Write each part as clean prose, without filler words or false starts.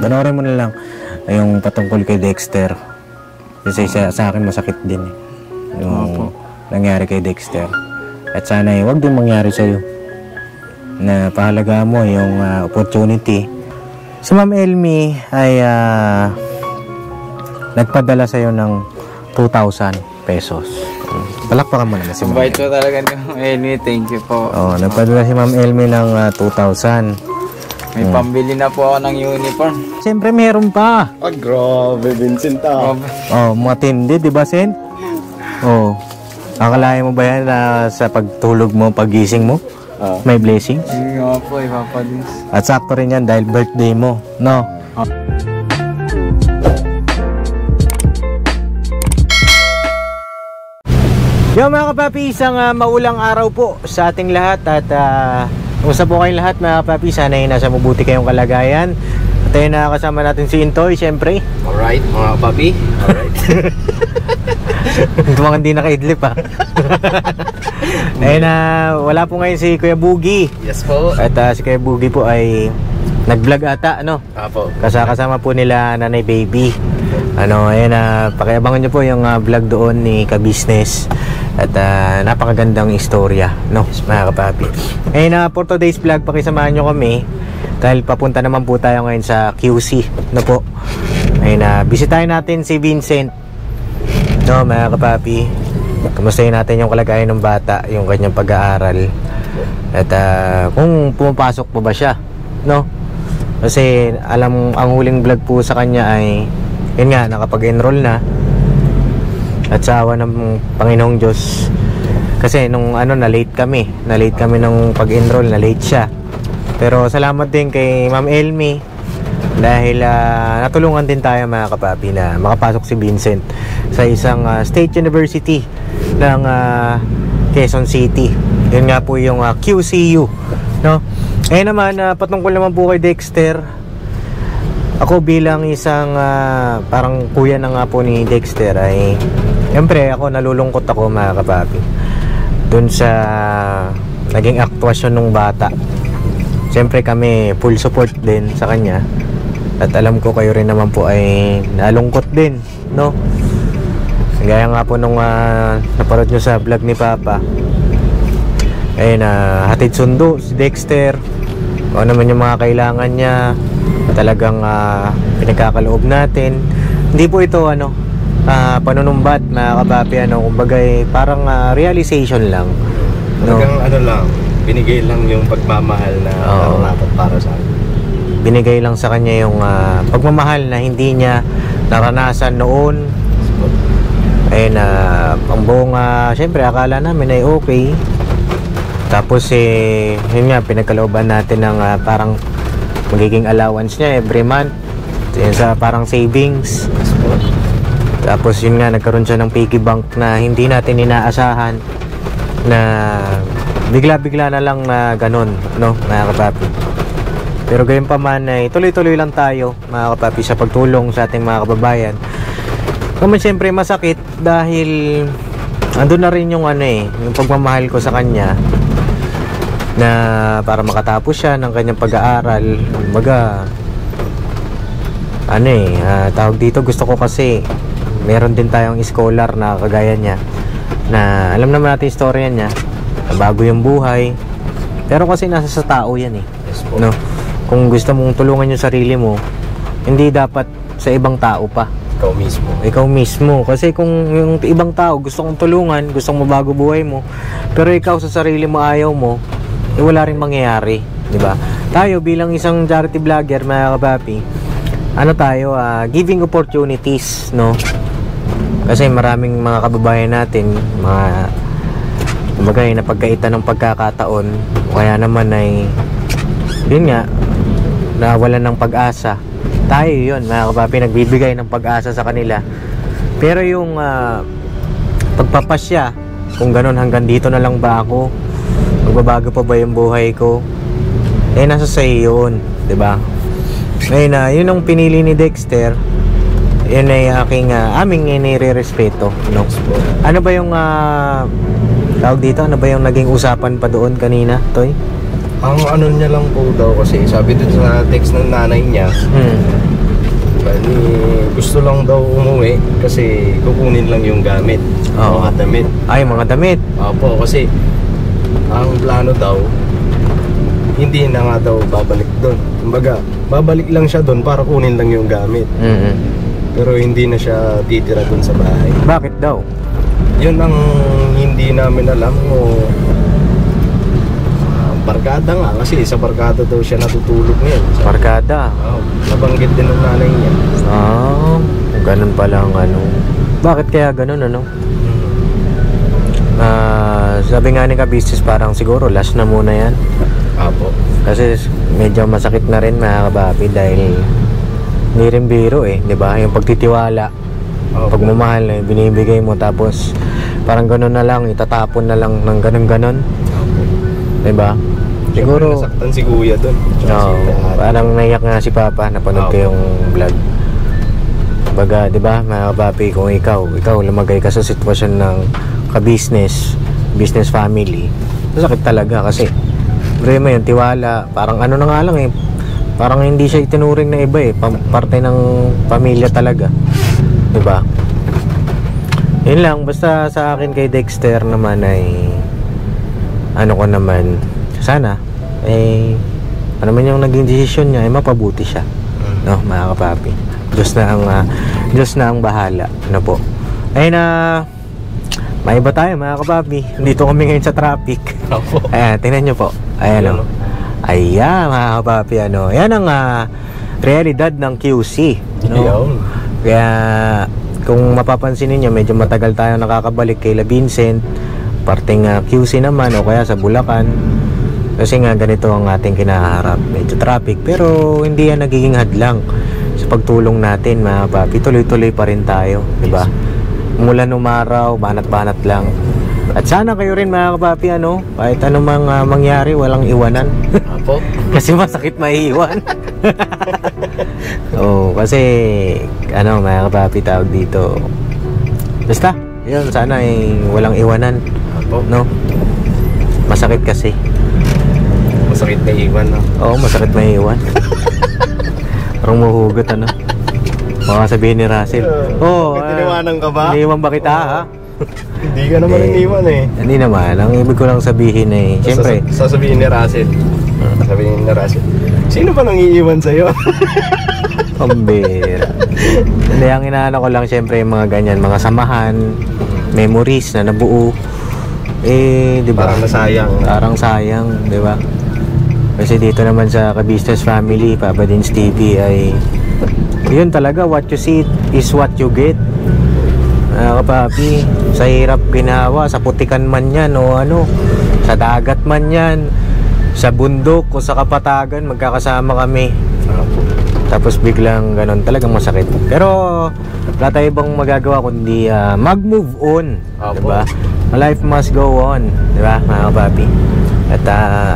Panoorin mo na lang yung patungkol kay Dexter. Kasi sa akin masakit din eh. Yung nangyari kay Dexter. At sana huwag din mangyari sa'yo. Na pahalaga mo yung opportunity. Si Ma'am Elmi ay nagpadala sa'yo ng 2,000 pesos. Palakpakan mo naman si Ma'am. Bait po talaga ni Ma'am Elmi. Thank you po. Nagpadala si Ma'am Elmi ng 2,000. May pambili na po ako ng uniform. Siyempre meron pa. Grabe, Vincent Matindi, di ba, Sen? Akalain mo ba yan na sa pagtulog mo, pagising mo, may blessing? Hindi nga po, ipapadis. At sakto rin yan dahil birthday mo, no? Yo mga kapapi, isang maulang araw po sa ating lahat. At kumusta po kayong lahat mga kapapi? Sana ay nasa mabuti kayong kalagayan. At ayun nakakasama natin si Intoy, syempre. Alright mga kapapi. Alright. Mga hindi nakaidlip ha. Ayun wala po ngayon si Kuya Boogie. Yes po. At si Kuya Boogie po ay nag-vlog ata, ano? Apo. Kasama po nila Nanay Baby. Ayun pakiabangan nyo po yung vlog doon ni Ka-Business. At napakagandang istorya, no, mga kapapi. Ayun for today's vlog, pakisamahan nyo kami dahil papunta naman po tayo ngayon sa QC, no po. Ayun bisitahin natin si Vincent, no, mga kapapi. Kamustahin natin yung kalagayan ng bata, yung kanyang pag-aaral. At kung pumapasok pa ba siya, no? Kasi alam, ang huling vlog po sa kanya ay yun nga, nakapag-enroll na. At sa awa ng Panginoong Diyos, kasi nung na-late kami nung pag-enroll, na-late siya. Pero salamat din kay Ma'am Elmi dahil natulungan din tayo mga kapapi na makapasok si Vincent sa isang State University ng Quezon City. Yun nga po yung QCU, no? Naman patungkol naman po kay Dexter. Ako bilang isang parang kuya na nga po ni Dexter ay siyempre ako nalulungkot ako mga kapapi dun sa naging aktwasyon ng bata. Siyempre kami full support din sa kanya. At alam ko kayo rin naman po ay nalungkot din, no? Gaya nga po nung naparod nyo sa vlog ni Papa. Hatid sundo si Dexter. O naman yung mga kailangan niya, talagang pinagkakaloob natin. Hindi po ito panunumbat mga kapapi, kumbaga parang realization lang, no? Talagang lang, binigay lang yung pagmamahal na dapat para sa akin. Binigay lang sa kanya yung pagmamahal na hindi niya naranasan noon. Ang buong syempre akala namin ay okay. Tapos yun nga, pinagkalooban natin ng parang magiging allowance niya every month, yun, sa parang savings. Tapos yun nga, nagkaroon siya ng piggy bank na hindi natin inaasahan, na bigla-bigla na lang na ganun, no, mga kapapi. Pero gayon pa man ay tuloy-tuloy lang tayo mga kapapi sa pagtulong sa ating mga kababayan. Naman siyempre masakit dahil andun na rin yung yung pagmamahal ko sa kanya na para makatapos siya ng kanyang pag-aaral. Kumbaga tawag dito, gusto ko kasi meron din tayong scholar na kagaya niya, na alam naman natin istorya niya, na bago yung buhay. Pero kasi nasa sa tao yan no? Kung gusto mong tulungan yung sarili mo, hindi dapat sa ibang tao pa. Ikaw mismo. Kasi kung yung ibang tao gusto kong tulungan, gusto mong mabago buhay mo, pero ikaw sa sarili mo ayaw mo, wala rin mangyayari, di ba? Tayo bilang isang charity vlogger mga kapapi, tayo giving opportunities, no? Kasi maraming mga kababayan natin, mga kumbaga napagkaitan ng pagkakataon, kaya naman ay yun nga, nawalan ng pag-asa. Tayo yun mga kapapi, nagbibigay ng pag-asa sa kanila. Pero yung pagpapasya, kung ganun, hanggang dito na lang ba ako, magbabago pa ba yung buhay ko, nasa sa'yo yun, diba? Ngayon yun ang pinili ni Dexter. Yun ay aming nire-respeto, no? Ano ba yung tawag dito, ano ba yung naging usapan pa doon kanina, Toy? Ang niya lang po daw, kasi sabi dun sa text ng nanay niya, Bali, gusto lang daw umuwi kasi kukunin lang yung gamit. Oo. Mga damit. Ay, mga damit. Opo, kasi ang plano daw, hindi na nga daw babalik doon. Kumbaga, babalik lang siya doon para kunin lang yung gamit. Pero hindi na siya titira doon sa bahay. Bakit daw? Yun ang hindi namin alam o barkada nga, kasi sa barkada daw siya natutulog ngayon. Barkada. Nabanggit din ng nanay niya. Ganun pala ang ano. Bakit kaya ganun, ano? Sabi nga ni ka-business, parang siguro last na muna yan. Apo. Kasi medyo masakit na rin mga kababi dahil hindi rin biro eh, di ba? Yung pagtitiwala, pagmamahal na binibigay mo, tapos parang ganun na lang, itatapon na lang ng ganun-ganun. Di ba? Siguro nasaktan si kuya doon. Parang naiyak nga si Papa, napanood ko yung vlog. Baga, di ba, mga kababi, kung ikaw lumagay ka sa sitwasyon ng ka-business family, masakit talaga kasi problema yung tiwala, parang ano na nga lang eh, parang hindi siya itinuring na iba eh, parte ng pamilya talaga, di ba? Yun lang, basta sa akin kay Dexter naman ay ano ko naman, sana ano man yung naging desisyon niya ay mapabuti siya, no, mga kapapi. Diyos na ang bahala, ano po. Ayun na, may iba tayo mga kapapi. Dito kami ngayon sa traffic. Ayan, tingnan nyo po. Ayan o. Ayan mga kapapi, ano. Yan ang realidad ng QC, no? Kaya kung mapapansin niyo, medyo matagal tayo nakakabalik kay La Vincent, parting QC naman, o kaya sa Bulacan. Kasi nga ganito ang ating kinaharap, medyo traffic, pero hindi yan nagiging hadlang sa pagtulong natin mga papi. Tuloy-tuloy pa rin tayo, di ba? Mula numaraw, banat-banat lang. At sana kayo rin mga kapapi, ano, kahit anumang mangyari, walang iwanan. Apo. Kasi masakit maiiwan. Kasi ano mga kapapi, tawag dito, basta yun, sana ay walang iwanan. Apo. No? Masakit kasi. Masakit na iwan, no? Oo, masakit maiiwan. Parang mahugot, ano. Baka sabihin ni Russell, tiniwanan ka ba? Iniwan ba kita, ha? Hindi ka naman iniwan eh. Hindi naman, ang ibig ko lang sabihin eh, siyempre sasabihin ni Russell. Sasabihin ni Russell, sino ba nang iiwan sa'yo? pambira. Hindi, ang inaano ko lang siyempre yung mga ganyan, mga samahan, memories na nabuo, di ba? Parang sayang, di ba? Kasi dito naman sa ka-business family, Papa Dins TV ay yun talaga, what you see is what you get. Kapapi, sa hirap ginawa, sa putikan man yan o ano, sa dagat man yan, sa bundok o sa kapatagan, magkakasama kami. Tapos biglang ganun, talagang masakit. Pero wala tayo ibang magagawa kundi mag-move on, diba? Life must go on, diba mga kapapi? At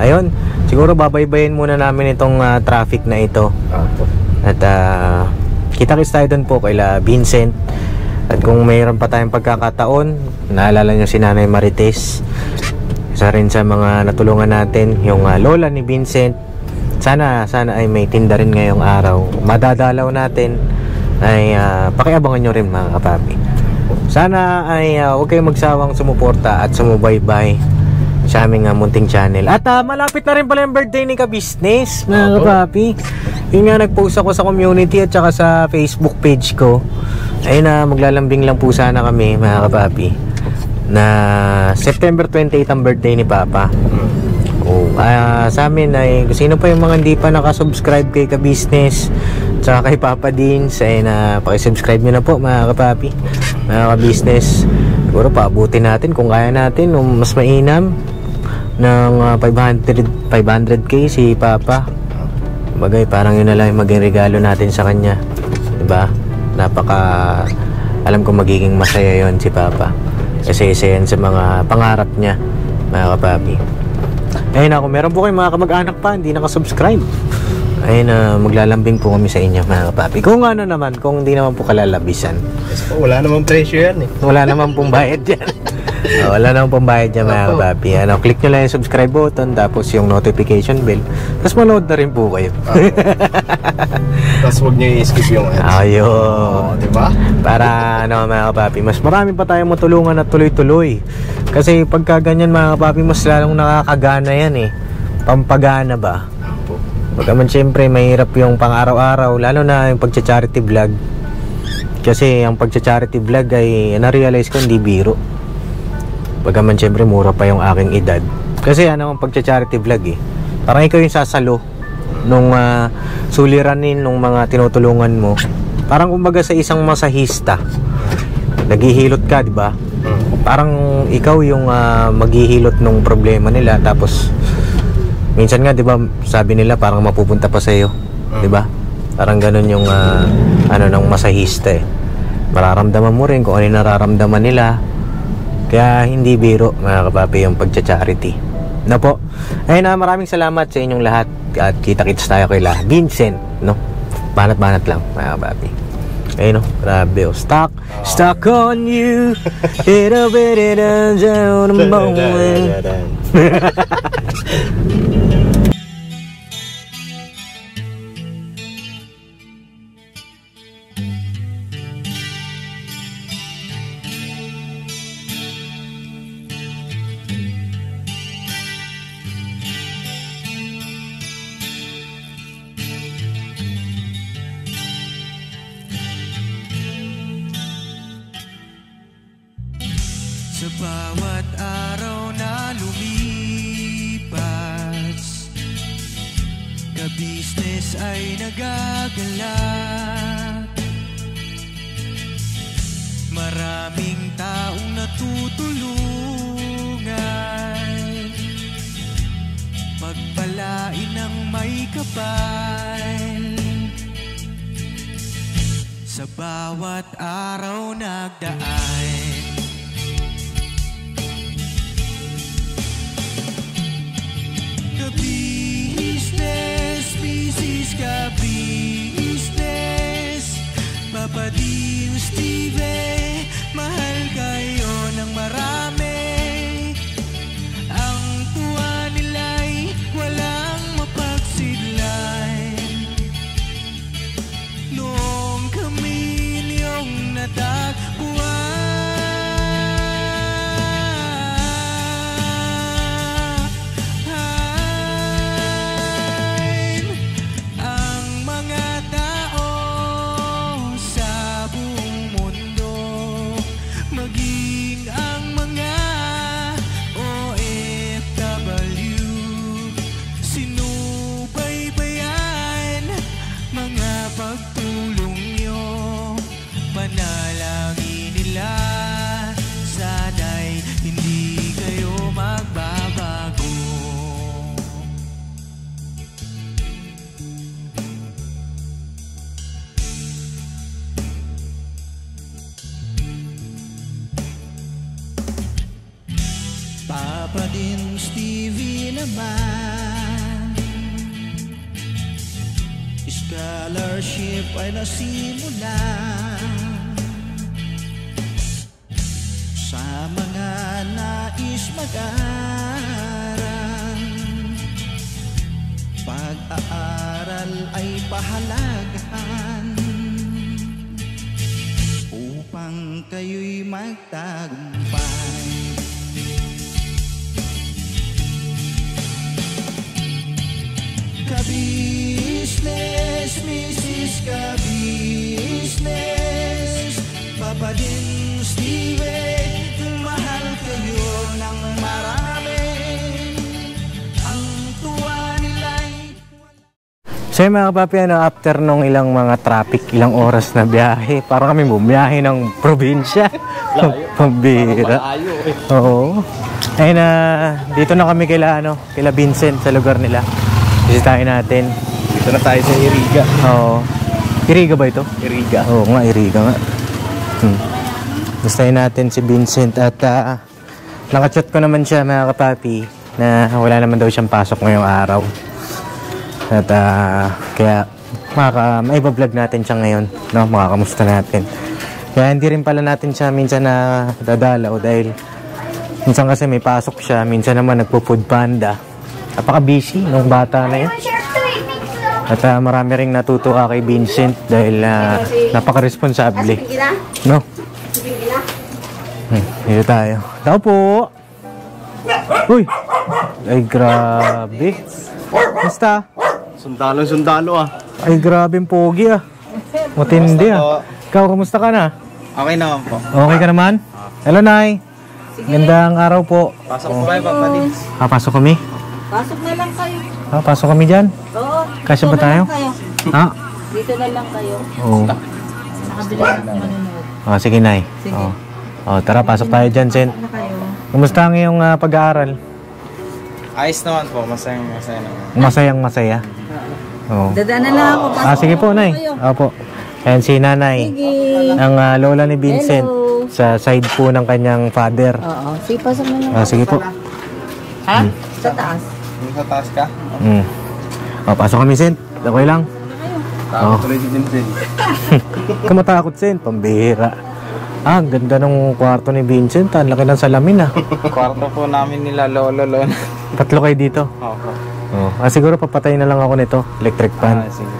ayun, siguro babaybayin muna namin itong traffic na ito. At kita-kits tayo doon po kay La Vincent. At kung mayroon pa tayong pagkakataon, naalala nyo si Nanay Marites, isa rin sa mga natulungan natin, yung lola ni Vincent. Sana ay may tinda rin ngayong araw. Madadalaw natin ay pakiabangan nyo rin mga kapapi. Sana ay huwag kayong magsawang sumuporta at sumubaybay sa aming munting channel. At malapit na rin pala yung birthday ni ka-business mga kapapi. Yun nga, nag-post ako sa community at saka sa Facebook page ko. Ayun na, maglalambing lang po sana kami mga kapapi na September 28 ang birthday ni Papa. Sa amin ay sino pa yung mga hindi pa nakasubscribe kay ka-business tsaka kay Papa Dins, ay pakisubscribe nyo na po mga kapapi, mga ka-business. Siguro paabutin natin kung kaya natin mas mainam ng 500k si Papa. Bagay, parang yun na lang yung maging regalo natin sa kanya, diba? Alam ko magiging masaya yon si Papa kasi isa yan sa mga pangarap niya mga kapapi. Ayun ako, meron po kayong mga kamag-anak pa hindi nakasubscribe. Ayun, maglalambing po kami sa inyo mga kapapi. Kung ano naman, kung hindi naman po kalalabisan. Wala namang presyo yan eh. Wala naman pong bayad yan. Wala nang pambayad dyan mga kapapi. Ano, click nyo lang yung subscribe button, tapos yung notification bell. Tapos manood na rin po kayo. Tapos huwag nyo i-skip yung ads. Ayun. Diba? Para ano mga kapapi, mas marami pa tayong matulungan at tuloy-tuloy. Kasi pagka ganyan mga kapapi, mas lalong nakakagana yan eh. Pampagana ba? Bagaman syempre mahirap yung pang-araw-araw, lalo na yung pagcha-charity vlog. Kasi ang pagcha-charity vlog ay na-realize ko hindi biro. Bagaman syempre mura pa yung aking edad. Kasi ano ang pagcha-charity vlog eh, parang ikaw yung sasalo nung suliranin nung mga tinutulungan mo. Parang kumbaga sa isang masahista, naghihilot ka, di ba? Parang ikaw yung maghihilot nung problema nila, tapos minsan nga, di ba, sabi nila parang mapupunta pa sa iyo, di ba? Parang ganun yung ano ng masahista eh. Mararamdaman mo rin kung ano yung nararamdaman nila. Kaya hindi biro mga kapapi yung pagcha-charity. Na po. Ayun na, maraming salamat sa inyong lahat. At kita-kits tayo kay Vincent, no? Banat-banat lang mga kapapi. Ayun no, grabe oh. Stuck on you. It'll be down the moment. Sa bawat araw na lumipas, ka-business ay nagagalak. Maraming taong natutulungan, pagpalain ng may kapal. Sa bawat araw nagdaan, business, Papa Dio, Steve, mahal kayo ng marami. Ang tuwa nila'y walang mapagsidlan. Noong kami niyong natagpuan, Papa din Stevie naman, scholarship ay nasimula sa mga nais mag-aral. Pag-aaral ay pahalagahan upang kayo'y magtagumpay. Ka-business, Mrs. Ka-business, Papa din Steve, mahal kayo ng marami. Ang tuwa nila'y... So yung mga kapapi, ano, after nung ilang mga traffic, ilang oras na biyahe, parang kami bumiyahe ng probinsya. Pambira. Oo. Ayun na, dito na kami kila Vincent sa lugar nila. Visitahin natin. Dito na tayo sa Iriga. Oo. Iriga ba ito? Iriga. Oo nga, Iriga nga. Visitahin natin si Vincent at nakachat ko naman siya mga kapapi na wala naman daw siyang pasok ngayong araw. At kaya maiba-vlog natin siya ngayon, no? Makakamusta natin. Kaya hindi rin pala natin siya minsan na dadalaw dahil Minsan kasi may pasok siya, minsan naman nagpo-food panda. Napaka-busy nung bata na yun. At marami ring natutuwa kay Vincent dahil napaka-responsable. No? Dito tayo. Tao po! Uy! Ay, grabe. Basta? Sundalo ah. Ay, grabe yung pogi ah. Matindi ah. Ikaw, kamusta ka na? Okay naman po. Okay ka naman? Hello, Nay. Gandang araw po. Pasok po kayo, Papa Dins. Pasok kami? Pasok na lang kayo. Pasok kami dyan? Oo. Kasya dito ba na tayo? lang kayo. Dito na lang kayo. Oo. Nakabila na manonood. Sige, Nay. Sige. Tara, pasok tayo dyan, Sen. Na kayo. Kumusta ang iyong pag-aaral? Ayos naman po, masaya naman. Masayang masaya. Oo. Dadaanan lang ako. Pasok Sige po, na Nay. kayo. Opo. Ayan si Nanay. Sige. Ang lola ni Vincent. Hello. Sa side po ng kanyang father. Oo. Sige, pasok na lang. Sige po. Ha? Sa taas. Yung sa taas ka? Pasok kami, Sen. Okay lang. Takot tuloy si Vincent. Kamatakot, Sen. Pambihira. Ang ganda ng kwarto ni Vincent. Ang laki ng salamin, Kwarto po namin nila, lolo. 3 kayo dito. Opo. Siguro papatayin na lang ako nito. Electric fan. Sige.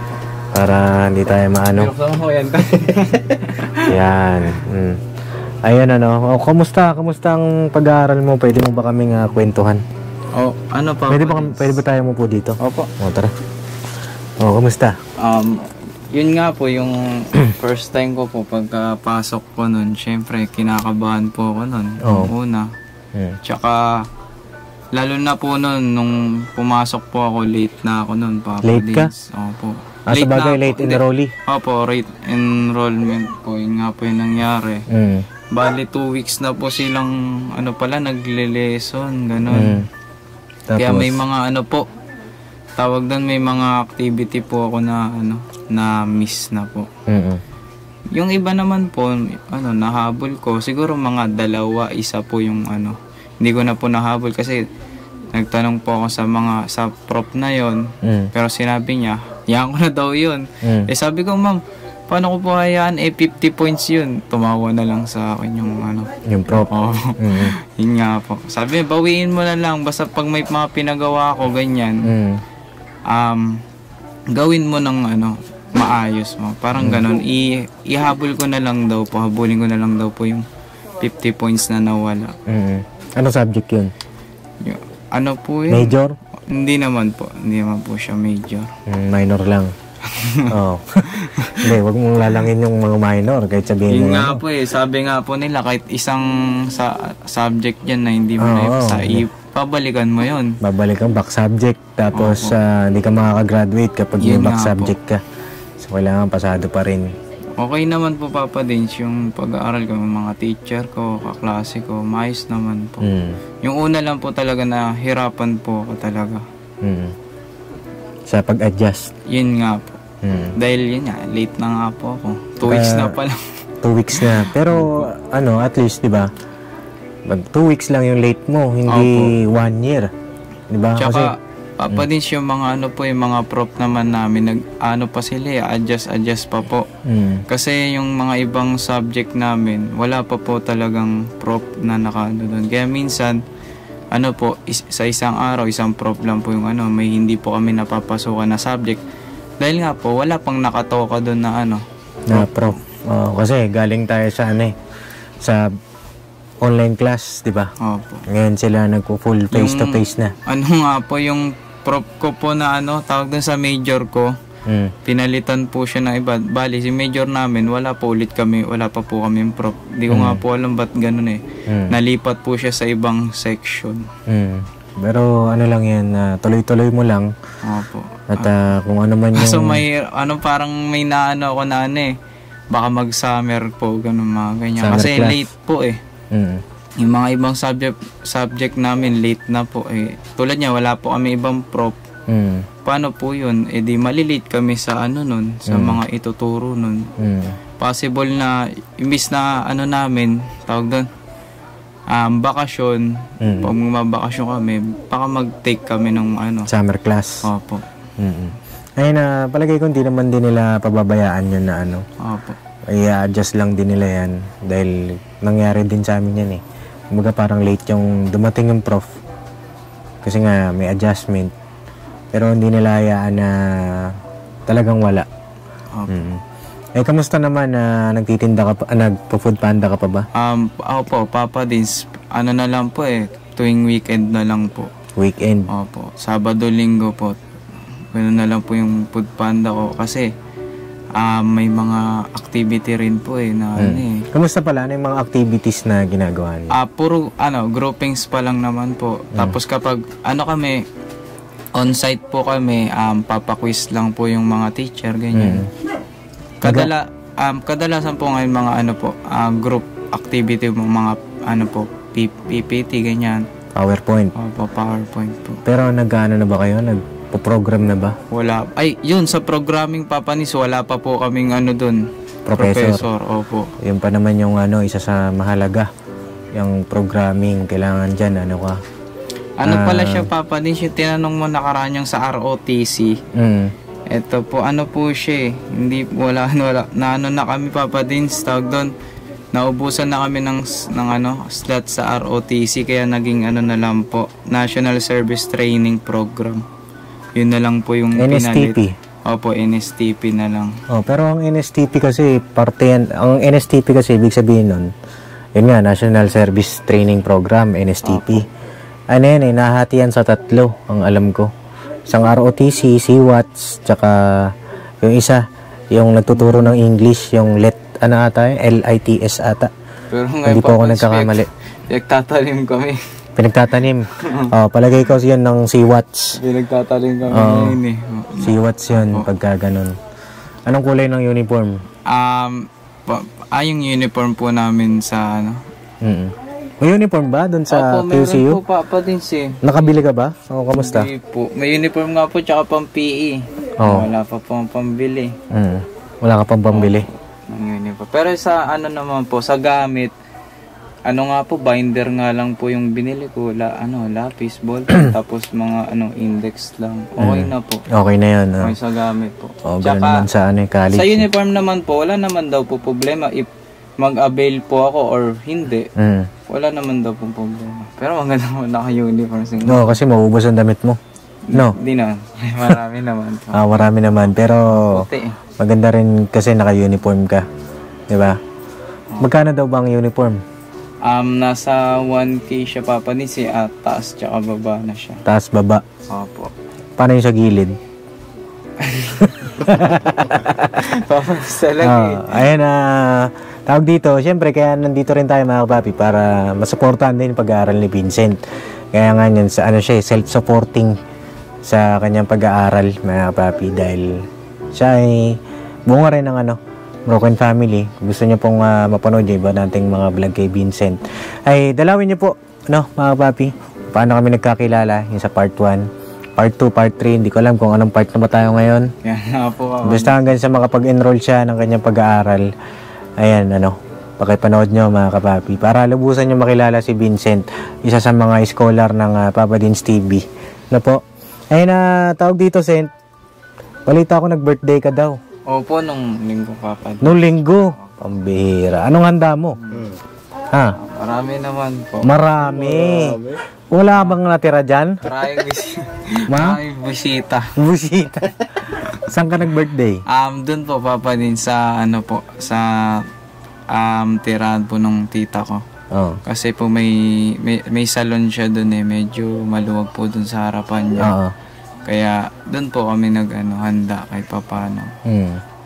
Para hindi tayo maano. Buksan mo yan. Yan. Ayan kamusta? Kamusta ang pag-aaral mo? Pwede mo ba kaming kwentuhan? Ano pa? Pwede ba tayo mo po dito? Opo. Tara. Kamusta? Yun nga po, yung first time ko po pagkapasok ko nun, syempre kinakabahan po ako nun. Nung una. Tsaka, lalo na po nun, nung pumasok po ako, late na ako nun. Papa Late ka? Dins. Opo. Sabagay, late enrollee? Opo, late enrollment po. Yun nga po yung nangyari. Bali, 2 weeks na po silang, nagle-lesson, ganun. Kaya may mga tawag doon, may mga activity po ako na miss na po. Yung iba naman po, nahabol ko. Siguro mga 2, 1 po yung hindi ko na po nahabol kasi nagtanong po ako sa prop na yon. Pero sinabi niya, yan ko na daw yun. Sabi ko, ma'am, paano ko po hayaan? 50 points yun. Tumawa na lang sa akin yung prop. Yun nga po. Sabi, bawiin mo na lang. Basta pag may mga pinagawa ko, ganyan. Gawin mo ng maayos mo. Parang ganun. Ihabol ko na lang daw po. Habulin ko na lang daw po yung 50 points na nawala. Ano subject yun? Ano po yun? Major? Hindi naman po. Hindi naman po siya major. Minor lang. Hindi, wag mong lalangin yung mga minor kahit sabihin Yun mo. nga po sabi nga po nila kahit isang subject yan na hindi mo pabalikan mo yun. Babalikan back subject tapos hindi ka makakagraduate kapag may back subject ka. So kailangan pasado pa rin. Okay naman po, Papa Dins, yung pag-aaral ko, yung mga teacher ko, kaklase ko, maayos naman po. Yung una lang po talaga na hirapan po ako talaga. Sa pag-adjust. Yun nga po. Dahil yun nga, late na nga po ako. 2 weeks na pa lang. 2 weeks na. Pero at least, di ba? 2 weeks lang yung late mo, hindi 1 year. Di ba? Tsaka, Papa Dins, yung mga yung mga prop naman namin, pa sila, adjust pa po. Kasi yung mga ibang subject namin, wala pa po talagang prop na doon. Kaya minsan, sa isang araw, isang prop lang po yung may hindi po kami napapasukan na subject. Dahil nga po, wala pang nakatoka doon na na prop. Kasi galing tayo sa sa online class, di ba? Opo. Ngayon sila nagpo-full face-to-face na. Nga po, yung prop ko po na tawag dun sa major ko, pinalitan po siya ng iba. Bali, si major namin, wala pa po kami yung prop. Di ko nga po alam ba't ganun Nalipat po siya sa ibang section. Pero lang yan, tuloy-tuloy mo lang. Opo. At kung ano man yung... So may, parang may ako na baka mag-summer po, ganun mga ganyan. Summer Kasi class. late po Yung mga ibang subject namin, late na po Tulad niya, wala po kami ibang prop. Paano po yun? Di malilate kami sa sa mga ituturo nun. Possible na, imbis na namin, tawag doon, bakasyon, pag mabakasyon kami, baka mag-take kami ng summer class. Opo. Ayun palagay ko hindi naman din nila pababayaan yun na Opo. I-adjust lang din nila yan dahil nangyari din sa amin yan Kumbaga parang late yung dumating yung prof. Kasi nga may adjustment. Pero hindi nila hayaan na talagang wala. Eh, kamusta naman na nagtitinda ka pa, nagpo-food panda ka pa ba? Ako po, Papa Dins, ano na lang po tuwing weekend na lang po. Weekend? Opo, Sabado, Linggo po. Ganoon na lang po yung food panda ko kasi may mga activity rin po na Kamusta pala? Ano yung mga activities na ginagawa niyo? Puro groupings pa lang naman po. Tapos kapag kami, on-site po kami, papaquiz lang po yung mga teacher, ganyan. Kadalasan po ngayon mga group activity mo, mga PPT, ganyan. PowerPoint? Opo, PowerPoint po. Pero nag-ano na ba kayo? Nagpo-program na ba? Wala. Yun, sa programming Papa Nis, wala pa po kaming dun. Professor. Opo. Yun pa naman yung isa sa mahalaga. Yung programming, kailangan dyan, pala siya Papa Nis, yung tinanong mo nakaraan yung sa ROTC. Ito po, po siya hindi, wala, na kami Papa Dins, tawag doon, naubusan na kami ng slot sa ROTC, kaya naging na lang po, National Service Training Program. Yun na lang po yung NSTP? Opo, NSTP na lang. Pero ang NSTP kasi, ang NSTP kasi, ibig sabihin nun, yun nga, National Service Training Program, NSTP. Ano yan nahati yan sa 3, ang alam ko. Isang ROTC, CWATS, tsaka yung isa, yung nagtuturo ng English, yung LITS ata. Pero hindi po ako nagkakamali. Pinagtatanim kami. Pinagtatanim. Palagay ko yun ng CWATS. Pinagtatanim kami ngayon CWATS yun, pagka ganun. Anong kulay ng uniform? Yung uniform po namin sa May uniform ba doon sa QCU? Meron po Papa Dins Nakabili ka ba? Kamusta? Hindi po. May uniform nga po tsaka pang PE. Wala pa po ang pambili. Wala ka pang pambili? Ng uniform. Pero sa naman po, sa gamit, binder nga lang po yung binili ko. Lapis, ball, tapos mga index lang. Okay na po. Okay na yun. Okay sa gamit po. Tsaka naman sa college. Sa uniform naman po, wala naman daw po problema. If mag-avail po ako or hindi, wala naman daw pong problema. Pero maganda mo naka-uniform. Kasi maubos ang damit mo. No? Hindi naman. Marami naman. Marami naman. Pero maganda rin kasi naka-uniform ka. Diba? Magkano daw ba ang uniform? Nasa 1K siya Papa Nis at taas tsaka baba na siya. Taas, baba? Opo. Paano yung sa gilid? Papa Nis talaga Ayan tawag dito, syempre kaya nandito rin tayo mga kapapi para masuportahan din yung pag-aaral ni Vincent. Kaya nga yan, siya self-supporting sa kanyang pag-aaral mga kapapi dahil siya ay bunga rin ng broken family. Gusto niya pong mapanood yung iba nating mga vlog kay Vincent. Ay dalawin niyo po, mga kapapi, paano kami nagkakilala, yung sa part 1. Part 2, part 3, hindi ko alam kung anong part na ba tayo ngayon. Yan po. Basta hanggang sa makapag-enroll siya ng kanyang pag-aaral. Ayan, pakipanood nyo mga kapapi. Para lubusan nyo makilala si Vincent, isa sa mga scholar ng Papa Dins TV. Po? Ayun tawag dito, Sent. Balita ko nag-birthday ka daw. Opo, nung linggo Papa Dins. Nung linggo? Pambihira. Anong handa mo? Marami naman po. Marami. Wala bang natira dyan? Maraming busita. Busita. Saan ka nag-birthday? Doon po Papa Dins sa sa tirahan po nung tita ko. Kasi po may salon siya doon medyo maluwag po doon sa harapan niya. Kaya doon po kami handa kahit papaano.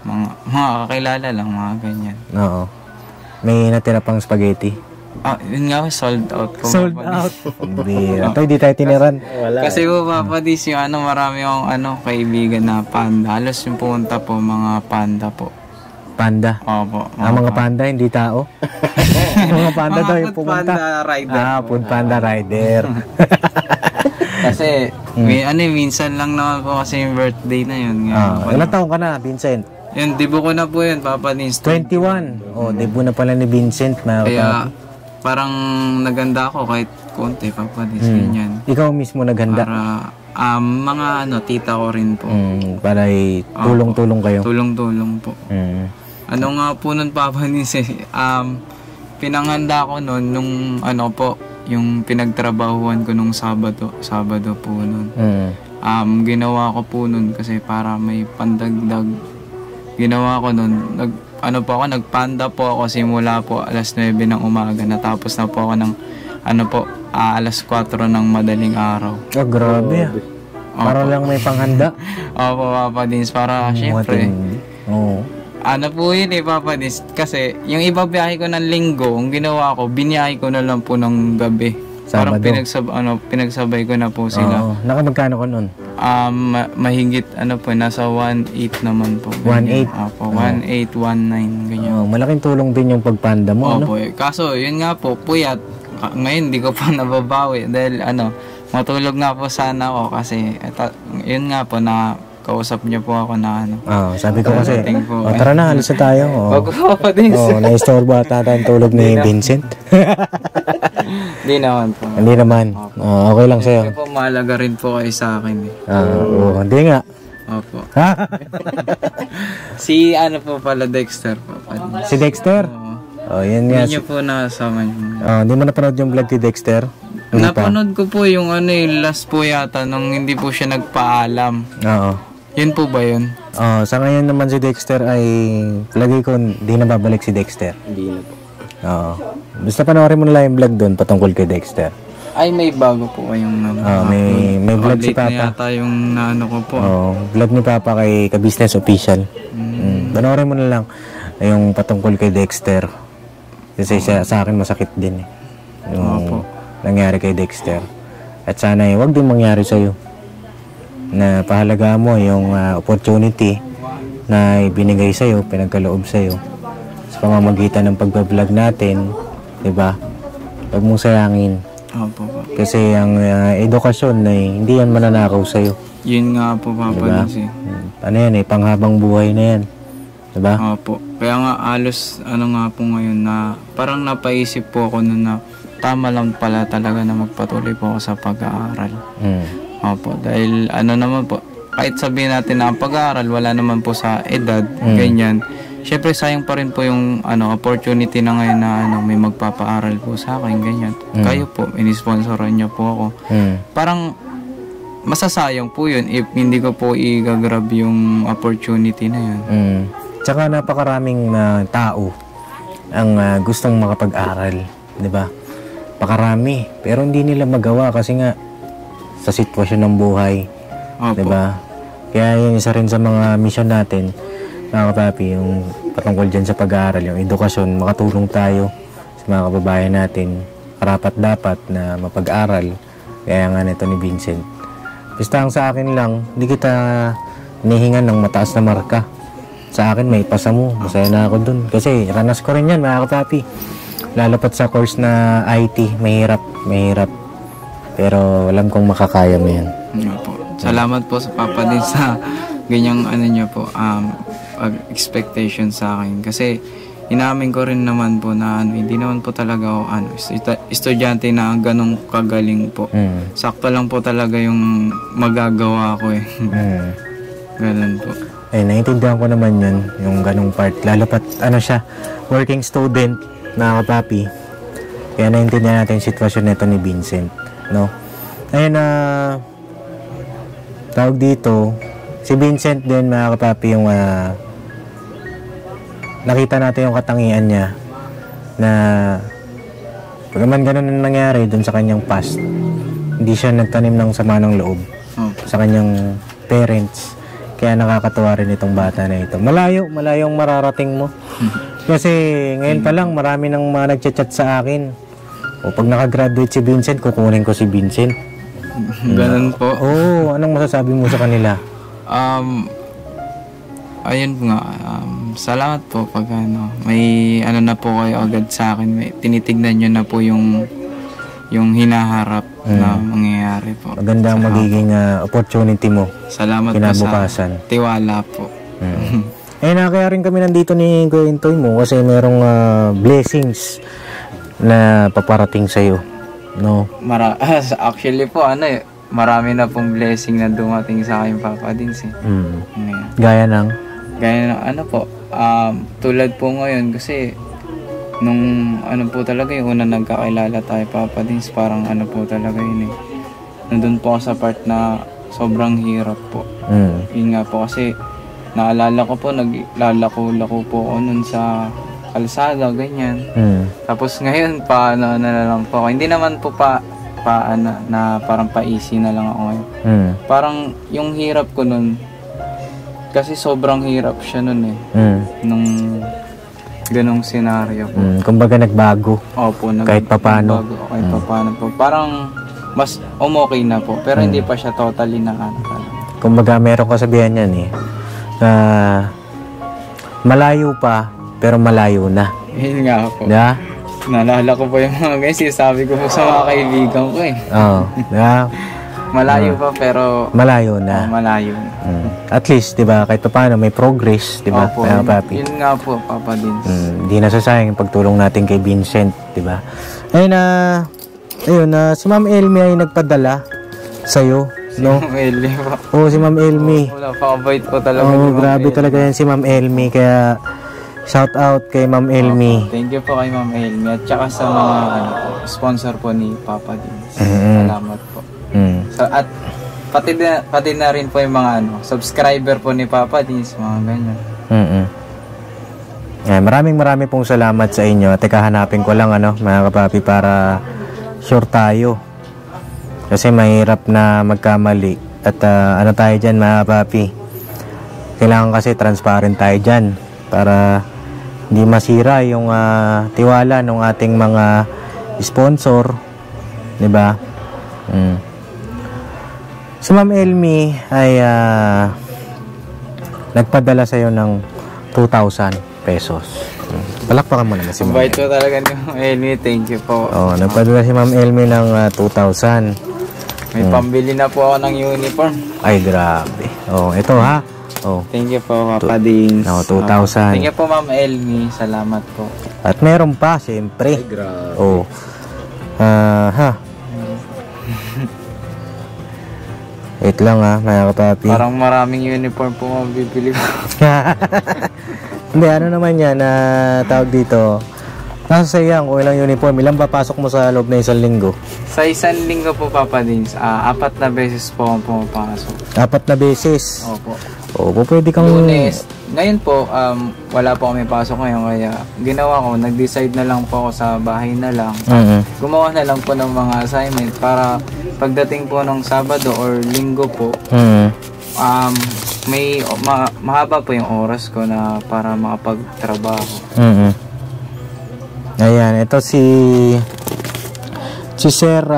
Mga kakilala lang, mga ganyan. May natira pang spaghetti? Yun nga, sold out po. Sold out? Ito, hindi tayo tiniran. Kasi po, Papa Dis, yung marami akong kaibigan na panda. Halos yung pumunta po, mga panda po. Panda? Opo. Mga panda, hindi tao? Mga panda daw yung pumunta. Mga food panda rider. Food panda rider. Kasi, minsan lang naman po kasi yung birthday na yun. Ilang taong ka na, Vincent? Yun, debut ko na po yun, Papa Dis. 21. Debut na pala ni Vincent. Kaya, parang naganda ako kahit konti, Papa Dis, ganyan. Ikaw mismo naghanda? Para, mga tita ko rin po. Para tulong-tulong kayo? Tulong-tulong po. Ano nga po nun, Papa Dis, pinanghanda ko noon nung ano po, yung pinagtrabahuan ko nung Sabado po noon. Ginawa ko po noon kasi para may pandagdag. Ginawa ko noon, nagpanda po ako simula po alas 9 ng umaga. Natapos na po ako ng alas 4 ng madaling araw. Oh, grabe. Para lang may panghanda. Opo, Papa Dins, para syempre. Oo. Ano po yun Papa Dins, kasi yung iba biyahe ko ng linggo, ang ginawa ko, biniyahe ko na lang po ng gabi. Sabado. Parang pinagsabay ko na po sila. Oo. Nakamagkano ko nun? Mahigit nasa 1.8 naman po. 1.8? Opo, 1.8, 1.9, ganyan. Oh, malaking tulong din yung pagpanda mo, Opo, kaso yun nga po, puyat. Ngayon hindi ko pa nababawi dahil matulog nga po sana ako kasi yun nga po na kausap niyo po ako na sabi ko kasi, po, tara na, alis na tayo. Wag ko pa din. Na-istorbo ata ang tulog ni Vincent. Hindi naman po. Hindi naman. Okay lang sa'yo. Hindi po, mahalaga rin po kayo sa akin. Hindi nga. Opo. Si po pala, Dexter po. Si Dexter? Yan nga. Hindi niyo po nakasama niyo. Hindi mo napanood yung vlog ni Dexter? Napanood ko po yung last po yata nung hindi po siya nagpaalam. Oo. Yun po ba yun? Sa ngayon naman si Dexter ay lagi ko hindi na babalik si Dexter. Hindi na po. Oo. Basta panoorin mo na lang yung vlog doon patungkol kay Dexter. Ay, may bago po kayong may vlog si Papa. Late na yata yung ko po. Vlog ni Papa kay Ka-Business Official. Panoorin mo na lang yung patungkol kay Dexter. Kasi sa akin masakit din yung nangyari kay Dexter. At sana wag din mangyari sa'yo. Na pahalagaan mo yung opportunity na ibinigay sa'yo, pinagkaloob sa'yo sa pamamagitan ng pagbablog natin, diba? Huwag mong sayangin. Opo. Kasi ang edukasyon ay hindi yan mananakaw sa'yo. Yun nga po, Papa. Diba? Panghabang buhay na yan. Diba? Opo. Kaya nga halos nga po ngayon na parang napaisip po ako na tama lang pala talaga na magpatuloy po ako sa pag-aaral. Opo, dahil naman po, kahit sabihin natin na ang pag-aaral, wala naman po sa edad, ganyan. Siyempre, sayang pa rin po yung opportunity na ngayon na may magpapaaral po sa akin, ganyan. Kayo po, inisponsoran niyo po ako. Parang masasayang po yun if hindi ko po i-grab yung opportunity na yun. Tsaka napakaraming tao ang gustong makapag-aral, di ba? Pakarami, pero hindi nila magawa kasi nga sa sitwasyon ng buhay. Opo. Diba? Kaya yun isa rin sa mga mission natin, mga kapapi, yung patungkol dyan sa pag-aaral, yung edukasyon, makatulong tayo sa mga kababayan natin, karapat dapat na mapag-aral. Kaya nga nito ni Vincent. Basta ang sa akin lang, hindi kita hinihingan ng mataas na marka. Sa akin, may pasa mo. Masaya na ako dun. Kasi ranas ko rin yan, mga kapapi. Lalo pat sa course na IT, mahirap. Pero alam kong makakaya mo yan. Opo. Salamat po sa Papa din sa ganyang niyo po, expectation sa akin. Kasi inamin ko rin naman po na hindi naman po talaga ako estudyante na ganong kagaling po. Sakto lang po talaga yung magagawa ko Ganun po. Naiintindihan ko naman yun, yung ganong part. Lalo pat siya, working student na kapapi. Kaya naiintindihan natin yung sitwasyon nito ni Vincent. No? Ayun tawag dito, si Vincent din, mga kapapi, yung nakita natin yung katangian niya na pag naman ganun ang nangyari dun sa kanyang past, hindi siya nagtanim ng sama ng loob sa kanyang parents. Kaya nakakatuwa rin itong bata na ito. Malayong mararating mo. Kasi ngayon pa lang marami nang mga nagchat-chat sa akin. Pag nakagraduate si Vincent, kukunin ko si Vincent. Ganun po. Anong masasabi mo sa kanila? Ayun nga, salamat po pag may na po kayo agad sa akin. May tinitignan nyo na po yung hinaharap na mangyayari po. Maganda ang magiging opportunity mo. Salamat kinabukasan. Po sa tiwala po. Kaya rin kami nandito ni Kuya Intoy mo kasi merong blessings na paparating sa'yo. No? Actually po, marami na pong blessing na dumating sa akin, Papa Dins. Gaya ng? Tulad po ngayon kasi nung ano po talaga yung una nagkakilala tayo Papa Dins, parang ano po talaga yun eh. Nandun po ako sa part na sobrang hirap po. Yun nga po kasi naalala ko po, naglalako-lako po ako nun sa kalsada, ganyan. Tapos ngayon, paano na lang po ako. Hindi naman po na parang pa-easy na lang ako ngayon. Parang yung hirap ko nun, kasi sobrang hirap siya nun eh. Nung ganong senaryo po. Kumbaga nagbago. Opo, kahit papano. Kahit papano po. Parang mas okay na po. Pero hindi pa siya totally na ano. Kumbaga meron kasabihan yan eh. Na malayo pa, pero malayo na. Yun nga po. Yeah? Naalala ko po yung mga guys, sabi ko po sa mga kaibigan ko eh. Oo. Yeah? Malayo pa pero malayo na. Malayo na. At least, 'di ba, kahit paano may progress, 'di ba? Opo, Papi. Yun nga po, Papa Dins. Hindi nasasayang yung pagtulong natin kay Vincent, 'di ba? Ayun si Ma'am Elmi ay nagpadala sa iyo, no? Ma'am Elmi po. Oo, si Ma'am Elmi. Wala pa bait po talaga. Oo, grabe talaga yan si Ma'am Elmi, kaya shout out kay Ma'am Elmi. Thank you po kay Ma'am Elmi at saka sa mga sponsor po ni Papa Dins. Salamat po. So, at pati na rin po yung mga subscriber po ni Papa Dins, mga ganyan. Maraming pong salamat sa inyo. Teka, hanapin ko lang mga kapapi, para sure tayo. Kasi mahirap na magkamali. At tayo dyan mga kapapi, kailangan kasi transparent tayo dyan para hindi masira yung tiwala ng ating mga sponsor, 'di ba? Si Ma'am Elmi ay nagpadala sa iyo ng 2,000 pesos. Palakpakan mo naman si Ma'am. Bait po talaga ni Ma'am Elmi. Thank you po. Nagpadala si Ma'am Elmi ng 2,000. May pambili na po ako ng uniform. Ay, grabe. Ito ha. Thank you po, Papa Dins. 2,000. Thank you po, Ma'am Elmi. Salamat po. At meron pa, siyempre. Ay, grabe. Wait lang mga kapapi. Parang maraming uniform po mabibili ko. Hindi, naman yan na tawag dito. Nasa sayang kung ilang uniform. Ilang papasok mo sa loob na isang linggo? Sa isang linggo po, Papa Dins, 4 na beses po ako pumapasok. 4 na beses? Opo. Pwede kang... Lunes. Ngayon po, wala po kami pasok ngayon, kaya ginawa ko, nag-decide na lang po ako sa bahay na lang. Gumawa na lang po ng mga assignment para pagdating po ng Sabado or Linggo po, may mahaba po yung oras ko na para makapagtrabaho. Ayan, ito si Sir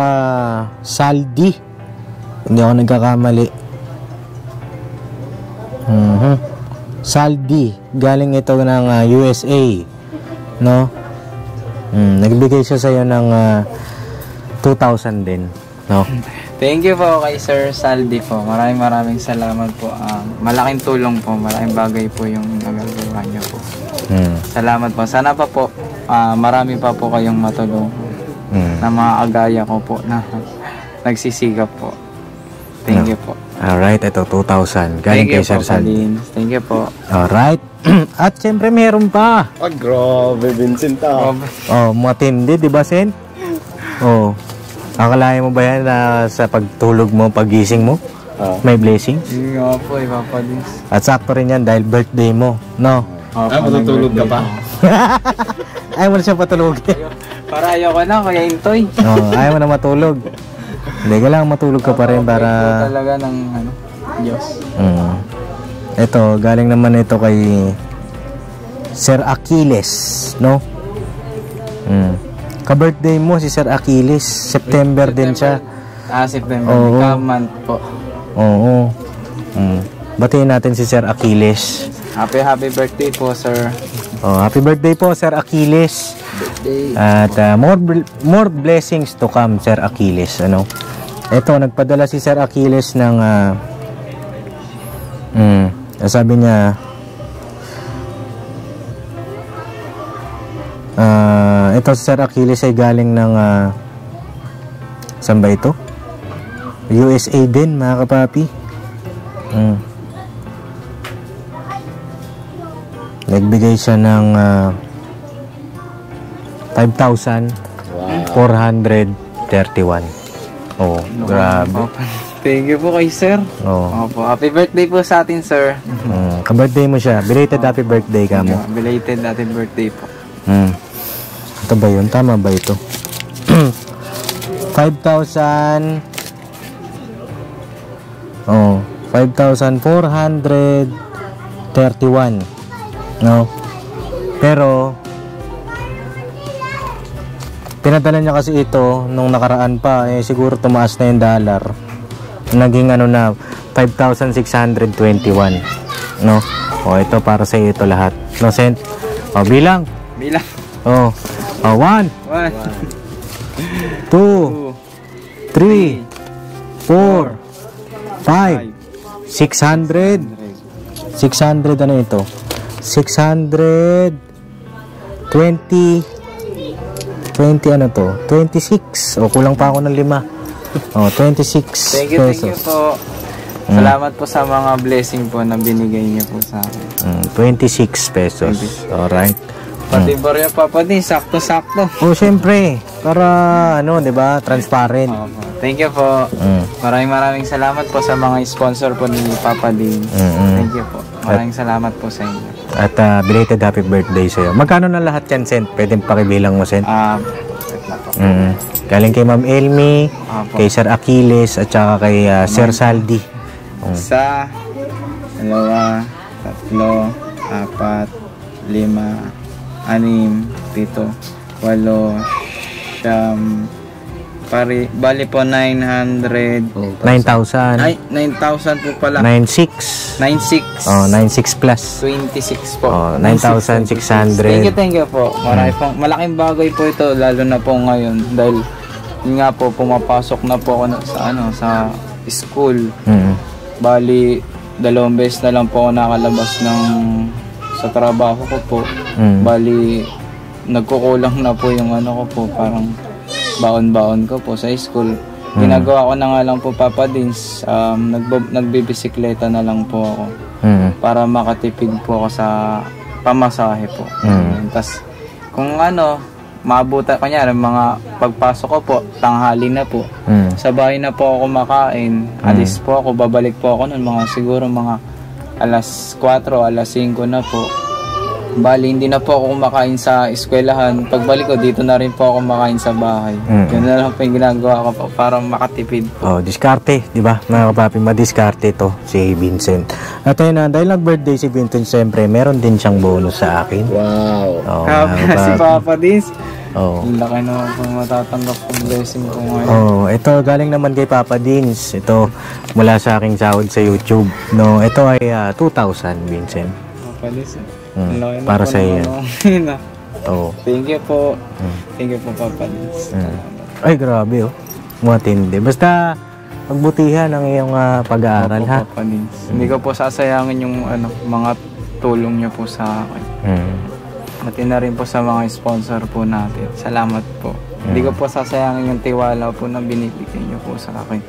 Saldi. Hindi ako nagkakamali. Saldi, galing ito ng USA, no? Nagbigay siya sa iyo ng 2,000 din, no? Thank you po kay Sir Saldi po. Maraming salamat po. Malaking tulong po, malaking bagay po yung nagagawa niyo po. Salamat po. Sana pa po marami pa po kayong matulong na mga agaya ko po na nagsisigap po. Thank you po. Alright, ito 2,000. Galing kay Sir Saldi. Thank you po. Alright. At syempre meron pa. Grabe, Vincent Matindi, di ba, Sen? Akalain mo ba yan na sa pagtulog mo, pagising mo, may blessing? Yun nga po, Papa Dins. At sakto rin yan dahil birthday mo, no? Matutulog ka pa? Ayaw mo na siya patulogin. Para ayoko na, Kuya Intoy. Ayaw mo na matulog. Hindi, kailangan matulog ka pa rin para... Ito talaga ng Diyos. Ito, galing naman ito kay Sir Achilles, no? Ka-birthday mo si Sir Achilles. September din siya. September. Month po. Oo. Batiin natin si Sir Achilles. Happy birthday po, sir. Happy birthday po, Sir Achilles. At more blessings to come, Sir Achilles. Ito, nagpadala si Sir Achilles ng sabi niya ito si Sir Achilles ay galing ng saan ba ito? USA din, mga kapapi. Nagbigay siya ng 5,431. Oh, grabe. Thank you po kay sir. Oh. Opo, happy birthday po sa atin, sir. Ka-birthday mo siya. Belated happy birthday ka mo. Belated happy birthday po. Ito ba yun? Tama ba ito? 5,000. Oh, 5,431. No? Pero pinadala niya kasi ito nung nakaraan pa, eh siguro tumaas na yung dollar. Naging ano na 5,621. No? Oh, ito para sa iyo ito lahat. No, Sent? Oh, bilang. Oh. Oh, 1 2 3 4 5 600 ano ito? 620 ano to? 26. O, kulang pa ako ng 5. O, 26 Thank you po. Salamat po sa mga blessing po na binigay niyo po sa akin. 26 pesos. Alright. Pati barya Papa din, sakto-sakto. O, syempre. Para, ano, di ba? Transparent. Thank you po. Maraming salamat po sa mga sponsor po ni Papa Din. Thank you po. Maraming salamat po sa inyo. At belated happy birthday sa'yo. Magkano na lahat yan, Sent? Pwede pakibilang mo, Sent? Galing kay Ma'am Elmi, kay Sir Achilles, at saka kay Sir Saldi. Isa, dalawa, tatlo, apat, 5, 6, 7, 8, 9, bali po 900. 9,000. Ay, 9,000 po pala. 9,600. 9,600. Oh, 9,600 plus. 26 po. Oh, 9,600. Thank you po. Malaking bagay po ito, lalo na po ngayon. Dahil, yun nga po, pumapasok na po ako sa school. Bali, 2 beses na lang po ako nakalabas sa trabaho ko po. Bali, nagkukulang na po yung ano ko po, parang baon-baon ko po sa school. Ginagawa ko na nga lang po, Papa Dins, nagbibisikleta na lang po ako para makatipid po ako sa pamasahe po. Tapos, kung ano, maabutan, kanyari, mga pagpasok ko po, tanghali na po. Sa bahay na po ako kumakain, alis po ako, babalik po ako nun, siguro mga alas 4, alas 5 na po. Bali, hindi na po ako kumakain sa eskwelahan. Pagbalik ko, dito na rin po ako kumakain sa bahay. Ganun na lang po yung ginagawa ko po para makatipid po. Oh, diskarte, di ba? Mga kapapi, madiskarte to si Vincent. At ayun na, dahil nag-birthday si Vincent, siyempre, meron din siyang bonus sa akin. Wow. Oh, si Papa Dins. Oh. Laki naman po matatanggap ng blessing ko ngayon. Oh, ito galing naman kay Papa Dins. Ito mula sa aking sahod sa YouTube. No, ito ay 2,000, Vincent. Papa Dins. Para sa iyo. Oh. Thank you po. Thank you po, Papa Dins. Ay, grabe oh. Matindi. Basta pagbutihan ang iyong pag-aaral, ha? Papa Dins. Hindi ko po sasayangin yung mga tulong niyo po sa akin. Pati na rin po sa mga sponsor po natin. Salamat po. Hindi ko po sasayangin yung tiwala po na binibigay niyo po sa akin.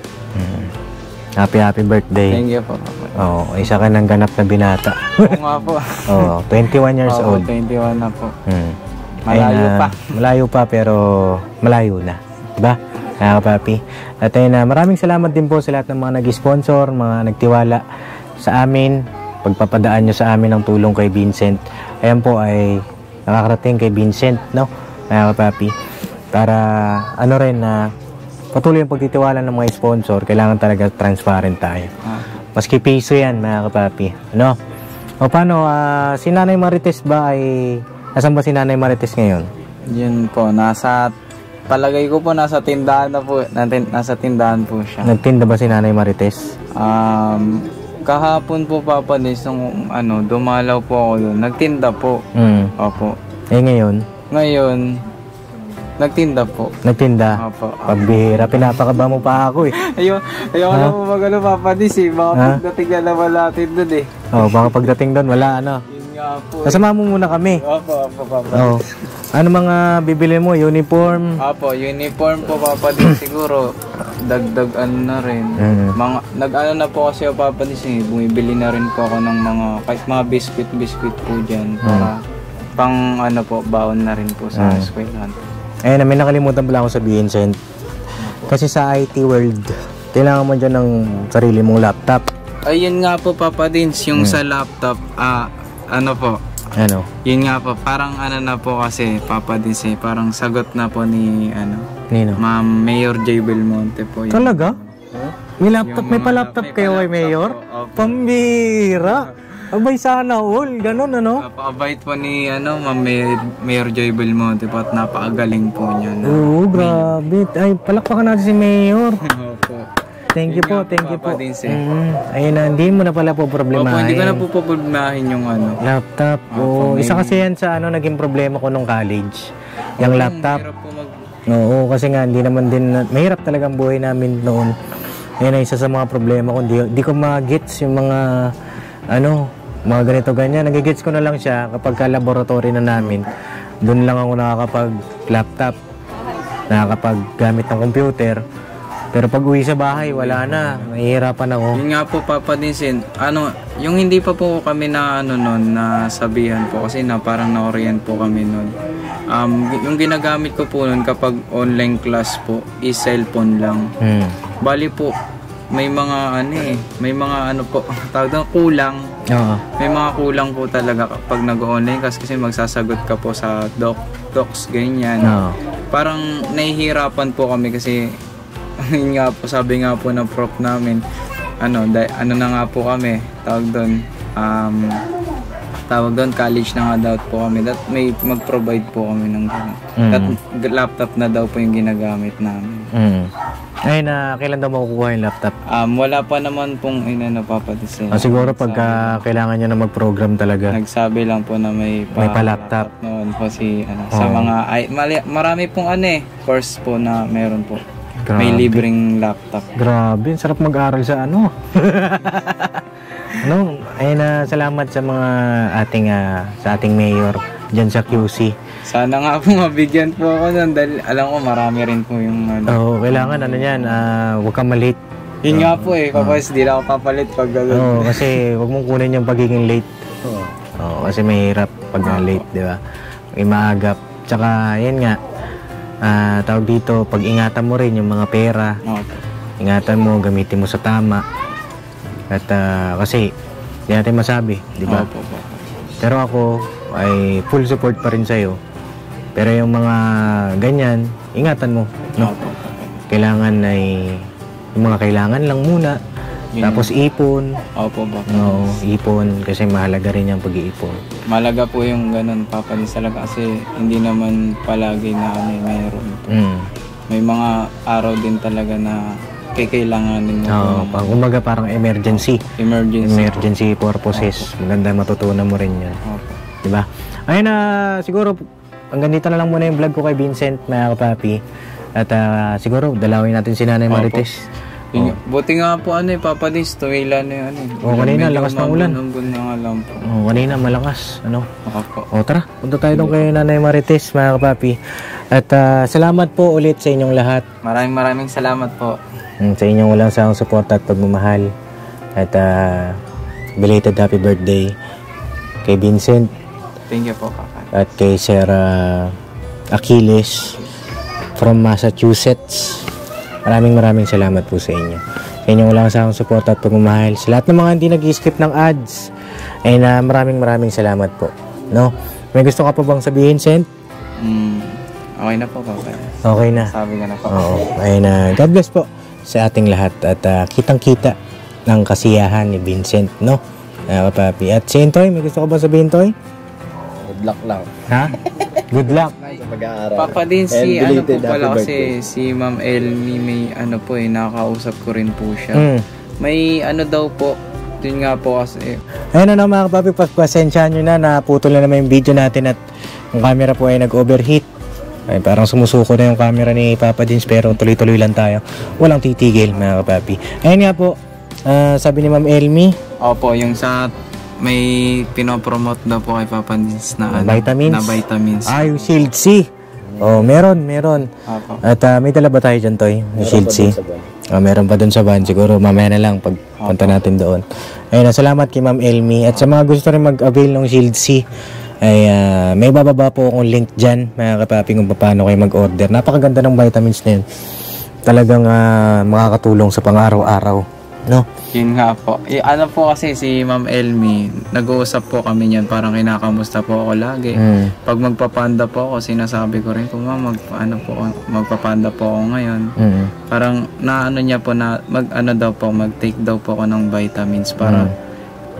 Happy birthday. Thank you po, Papa. Oh, isa ka ng ganap na binata. Oo nga po. Oh, 21 years old. 21 na po. Malayo pa. Malayo pa pero malayo na. Diba? Kaya papi. At ayun na, maraming salamat din po sa lahat ng mga nag-sponsor, mga nagtiwala sa amin. Pagpapadaan nyo sa amin ng tulong kay Vincent. Ayan po ay nakakarating kay Vincent, no? Kaya papi. Para ano rin na patuloy yung pagtitiwala ng mga sponsor, kailangan talaga transparent tayo. Maski piso yan, mga kapapi. Ano? O paano, si Nanay Marites ba ay... Nasaan ba si Nanay Marites ngayon? Yun po, palagay ko po nasa tindahan na po. Nasa tindahan po siya. Nagtinda ba si Nanay Marites? Kahapon po, Papa Dins, nung dumalaw po ako doon. Nagtinda po. Opo. Eh ngayon? Ngayon, nagtinda po. Nagtinda? Opo. Pagbihira, pinapakaba mo pa ako eh. Ayoko na po magano, Papa Dins eh. Baka pagdating na naman natin doon eh. Oh, baka pagdating doon, wala ano. Yun nga po. Kasama mo muna kami. Opo, Papa Dins. Oh. Ano mga bibili mo? Uniform? Opo, uniform po, Papa Dins. Siguro, dagdag na rin. Nag-ano na po kasi ako, Papa Dins eh. Bumibili na rin po ako ng kahit mga biscuit po dyan. Para pang ano po, baon na rin po sa eskwelahan. Ayun, may nakalimutan pala ako sabihin, Sen. Kasi sa IT world, kailangan mo dyan ng sarili mong laptop. Ayun nga po, Papa Dins, yung sa laptop, ano po, Ano? yun nga po, parang ano na po kasi, Papa Dins parang sagot na po ni, Nino? Ma'am Mayor J. Belmonte po. Yun. Talaga? May laptop, Yung may mga pa-laptop kayo kay pa-laptop Mayor? po, opo. Pambira! Abay sana all, ganun ano? Napakabait po ni Ma'am Mayor Joy Belmonte po at napakagaling po niya. Oo, grabe. Ay, palakpakan natin si Mayor. Opo. Thank you po, thank you po. Papa Dins, Ayun na, hindi mo na pala po Opo, problemahin. hindi ko na po problemahin yung Laptop. Opo, Isa kasi yan sa naging problema ko nung college. Yung laptop. Hirap po Oo, kasi nga, hindi naman din, mahirap talagang buhay namin noon. Ayun na isa sa mga problema ko. Hindi ko ma-gets yung mga, mga ganito ganyan. Nagigets ko na lang siya kapag ka-laboratory na namin. Doon lang ako nakakapag-laptop, nakakapag-gamit ng computer. Pero pag uwi sa bahay, wala na. Mahihirapan ako. Yun nga po, Papa Dinsin, yung hindi pa po kami na noon, na sabihan po kasi na parang na-orient po kami noon. Yung ginagamit ko po noon kapag online class po is cellphone lang. Bali po, may mga po, tawag doon, kulang. Oo. May mga kulang po talaga kapag nag-online kasi magsasagot ka po sa docs, ganyan. Oo. Parang nahihirapan po kami kasi yun nga po, sabi nga po ng prof namin, na nga po kami, tawag doon, college na nga daw po kami, that may mag-provide po kami ng laptop na daw po yung ginagamit namin. Ay, kailan daw makukuha yung laptop? Wala pa naman pong papadesign. Siguro pagka kailangan nyo na mag-program talaga. Nagsabi lang po na may pa-laptop. Noon po sa mga, marami pong course po na meron po. Grabe. May libreng laptop. Grabe, sarap mag-aral sa salamat sa mga sa ating mayor diyan sa QC. Sana nga po mabigyan po ako nun dahil alam ko marami rin po yung Oo, kailangan huwag kang malate. Yun nga po kapag di na ako papalit pag gano'n. Oo, kasi huwag mong kunin yung pagiging late. Oo, kasi mahirap pag late, di ba? May maagap. Tsaka, yan nga, tawag dito, pag-ingatan mo rin yung mga pera. Ingatan mo, gamitin mo sa tama. At kasi, hindi natin masabi, di ba? Pero ako ay full support pa rin sa'yo. Pero yung mga ganyan, ingatan mo. No? Kailangan yung mga kailangan lang muna. Tapos ipon. Ipon kasi mahalaga rin yung pag-iipon. Mahalaga po yung ganun, Papa Dins, talaga kasi hindi naman palagi na mayroon. May mga araw din talaga na kailanganin mo. Kumbaga parang emergency purposes. Maganda matutunan mo rin yan. Diba? Ayun siguro hanggang dito na lang muna yung vlog ko kay Vincent, mga kapapi. At siguro dalawin natin si Nanay Marites. Buti nga po Papa Dins, tumila na yun. Kanina lakas ng ulan. Kanina malakas. Tara, punta tayo doon kay Nanay Marites, mga kapapi. At salamat po ulit sa inyong lahat. Maraming salamat po. Sa inyong walang sawang suporta at pagmamahal. At belated happy birthday kay Vincent. Thank you po, Papa. At kay Sir Achilles from Massachusetts. Maraming salamat po sa inyo. Sa inyong walang sawang suporta at pagmamahal. Sa lahat ng mga hindi nag-skip ng ads. Ay maraming salamat po. No? May gusto ka pa bang sabihin, Sent? Okay na po, Papa. Okay na. Sabi ka na po. Oo. Ayun God bless po sa ating lahat. At kitang-kita ng kasiyahan ni Vincent, no? Papi. At si Toy, may gusto ka ba sabihin, Toy? Good luck lang. Ha? Good luck. Sa pag-aaral. Papa Dins, po pala kasi si Ma'am Elmi, may nakakausap ko rin po siya. May daw po, yun nga po kasi. Ayun mga kapapi, pasensyahan nyo na, naputol na naman yung video natin at yung camera po ay nag-overheat. Ay, parang sumusuko na yung camera ni Papa Dins pero tuloy-tuloy lang tayo. Walang titigil, mga kapapi. Ayun nga po, sabi ni Ma'am Elmi. Opo, yung sa may pinopromote daw po kay Papa Dins na vitamins. Yung Shield C. Meron. Opo. At may dala ba tayo dyan, Toy? Yung Shield C. Meron pa dun sa van. Siguro mamaya na lang pag punta natin doon. Ayun, salamat kay Ma'am Elmi. At sa mga gusto rin mag-avail ng Shield C, ay may bababa po akong link dyan mga kapapi kung paano kayo mag-order. Napakaganda ng vitamins na yun. Talagang makakatulong sa pang-araw-araw, no? Yun nga po. Ano po kasi si Ma'am Elmi, nag-uusap po kami niyan, parang kinakamusta po ako lagi. Pag magpapanda po ako, sinasabi ko rin po, Ma'am, magpapanda po ako ngayon. Parang naano niya po na mag-take daw po ako ng vitamins para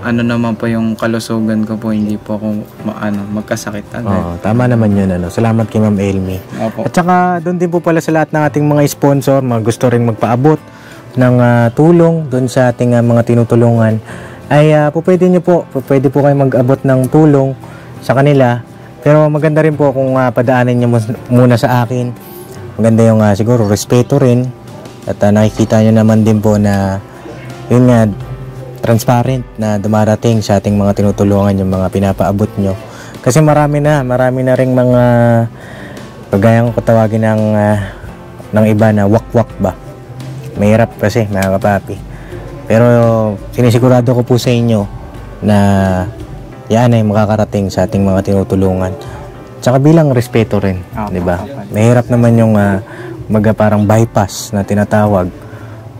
ano naman po yung kalusugan ko po, hindi po ako magkasakit agad. Oo, tama naman yun. Salamat kay Ma'am Elmi. Opo. At saka doon din po pala sa lahat ng ating mga sponsor, mga gusto rin magpaabot ng tulong doon sa ating mga tinutulungan, ay pwede po kayo mag-abot ng tulong sa kanila. Pero maganda rin po kung padaanin nyo muna sa akin. Maganda yung siguro respeto rin. At nakikita nyo naman din po na yun nga, transparent na dumarating sa ating mga tinutulungan, yung mga pinapaabot nyo. Kasi marami na ring mga pagayang patawagin ng iba na wakwak ba. Mahirap kasi mga kapapi. Pero sinisigurado ko po sa inyo na yan ay makakarating sa ating mga tinutulungan. Tsaka bilang respeto rin, di ba? Mahirap naman yung parang bypass na tinatawag.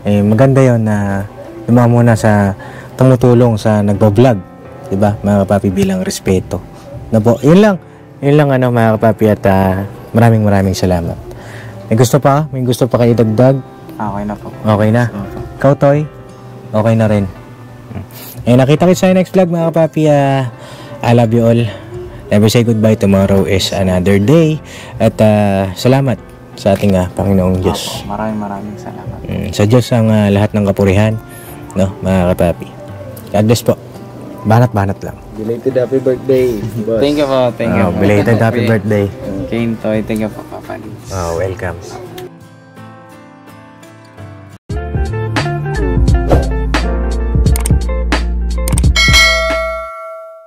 Maganda yon na dumamo muna sa tumutulong sa nagbablog, di ba? Mga kapapi, bilang respeto. Na po, yun lang mga kapapi, at maraming salamat. May gusto pa kayo dagdag? Okay na po. Okay na. Ikaw, Toy? Okay na rin. Nakita kita sa next vlog mga kapapi. I love you all. Never say goodbye. Tomorrow is another day. At salamat sa ating Panginoong Diyos. Maraming salamat. Sa Diyos ang lahat ng kapurihan, no, mga kapapi. God bless po. Banat lang. Belated happy birthday. Boss. Thank you po. Belated happy birthday. Kane Toy, thank you po, Papa. Welcome.